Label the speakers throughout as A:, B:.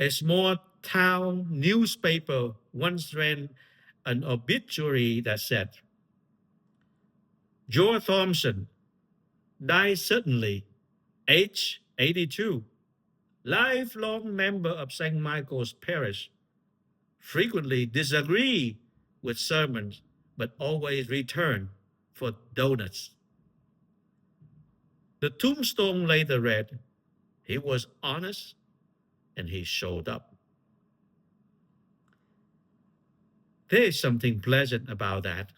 A: A small town newspaper once ran an obituary that said, Joe Thompson died suddenly, age 82, lifelong member of St. Michael's Parish, frequently disagree with sermons, but always return for donuts. The tombstone later read, he was honest and he showed up. There is something pleasant about that.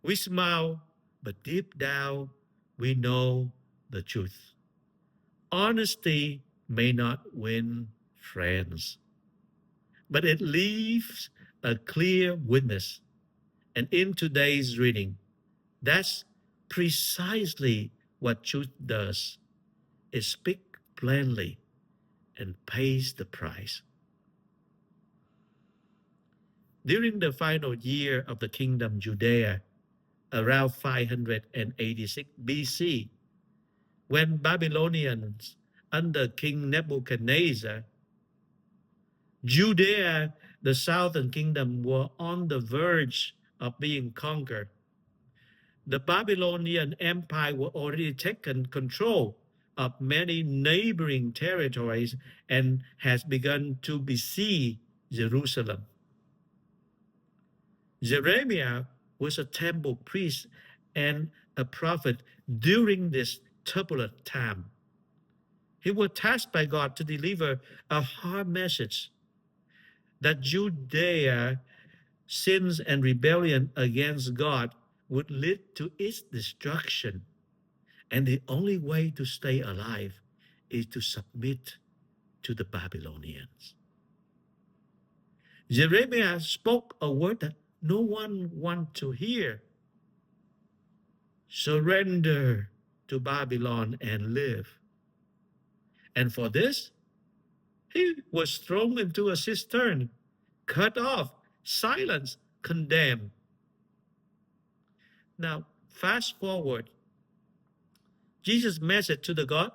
A: We smile, but deep down, we know the truth. Honesty may not win friends, but it leaves a clear witness. And in today's reading, that's precisely what truth does. It speaks plainly and pays the price. During the final year of the kingdom Judea, around 586 BC, when Babylonians under King Nebuchadnezzar, Judea, the southern kingdom, were on the verge of being conquered. The Babylonian Empire were already taken control of many neighboring territories and has begun to besiege Jerusalem. Jeremiah was a temple priest and a prophet during this turbulent time. He was tasked by God to deliver a hard message that Judea sins and rebellion against God would lead to its destruction. And the only way to stay alive is to submit to the Babylonians. Jeremiah spoke a word that no one wants to hear. Surrender to Babylon and live. And for this, he was thrown into a cistern, cut off, silenced, condemned. Now, fast forward. Jesus' message to the God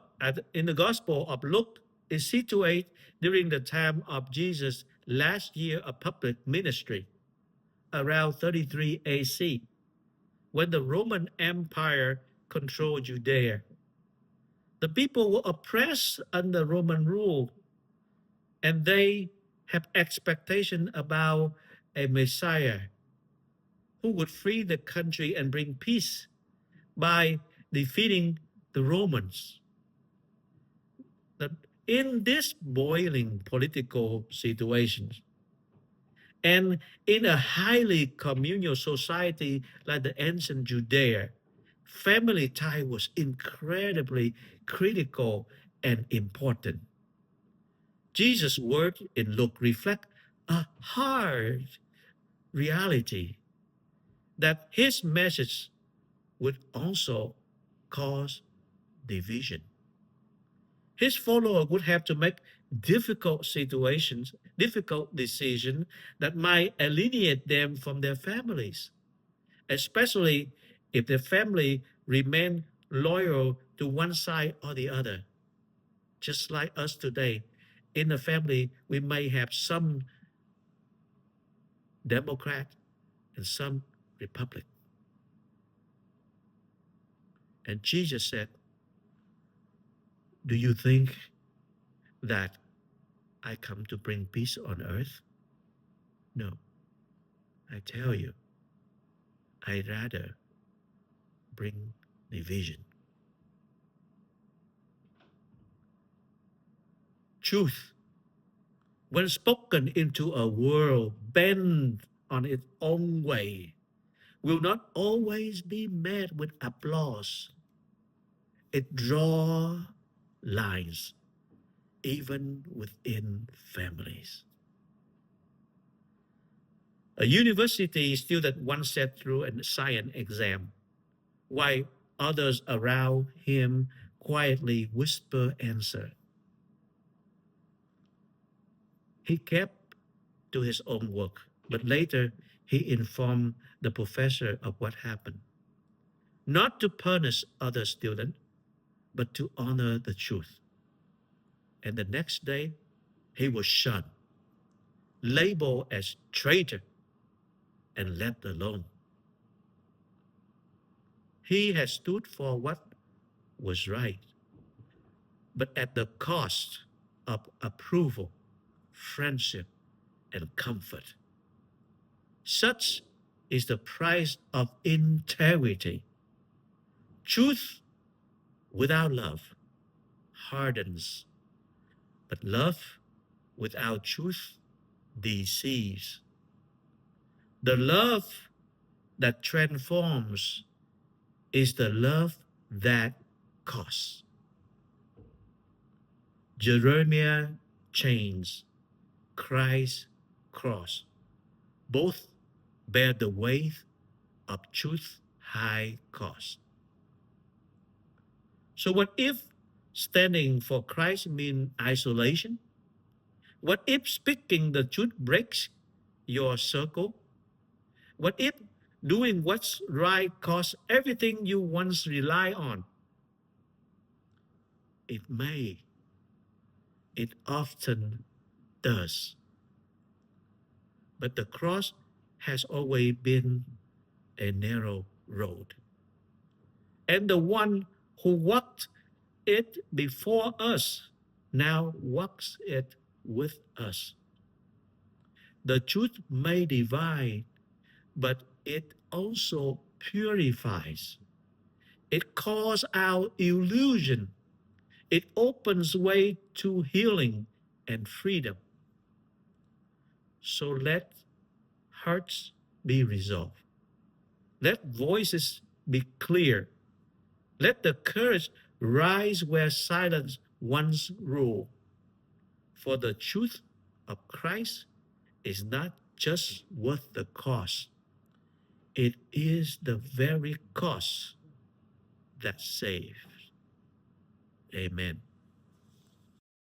A: in the Gospel of Luke is situated during the time of Jesus' last year of public ministry, around 33 AC, when the Roman Empire controlled Judea. The people were oppressed under Roman rule, and they have expectation about a Messiah who would free the country and bring peace by defeating the Romans. That in this boiling political situation, and in a highly communal society like the ancient Judea, family tie was incredibly critical and important. Jesus' words in Luke reflect a hard reality that his message would also cause division. His followers would have to make difficult decisions that might alienate them from their families, especially if their family remain loyal to one side or the other. Just like us today, in a family, we may have some Democrat and some Republic. And Jesus said, do you think that I come to bring peace on earth? No. I tell you, I'd rather bring division. Truth, when spoken into a world bent on its own way, will not always be met with applause. It draws lines, even within families. A university student once sat through a science exam, while others around him quietly whisper answer. He kept to his own work, but later he informed the professor of what happened. Not to punish other students, but to honor the truth. And the next day, he was shunned, labeled as traitor, and left alone. He had stood for what was right, but at the cost of approval, friendship, and comfort. Such is the price of integrity. Truth without love hardens, but love without truth deceives. The love that transforms is the love that costs. Jeremiah chains, Christ's cross, both bear the weight of truth's high cost. So what if standing for Christ means isolation? What if speaking the truth breaks your circle? What if doing what's right costs everything you once relied on? It may. It often does. But the cross has always been a narrow road. And the one who walked it before us now walks it with us. The truth may divide, but it also purifies. It calls out illusion. It opens way to healing and freedom. So let hearts be resolved. Let voices be clear. Let the courage rise where silence once ruled. For the truth of Christ is not just worth the cost, it is the very cost that saves. Amen.